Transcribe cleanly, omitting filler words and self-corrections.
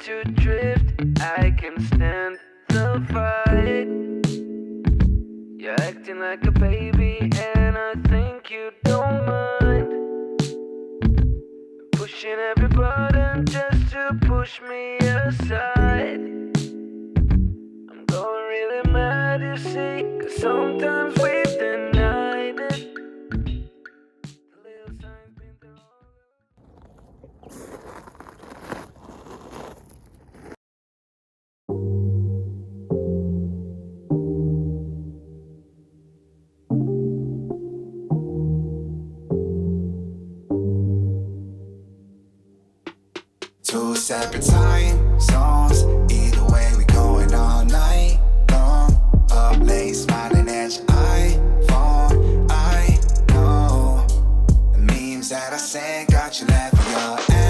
to drift. I can stand the fight. You're acting like a baby and I think you don't mind. Pushing every button just to push me aside. I'm going really mad, you see, 'cause sometimes we've denied it. The little signs been through all Two separate time zones. Either way, we going all night long. Up late, smiling at your iPhone. I know the memes that I sent got you laughing your ass.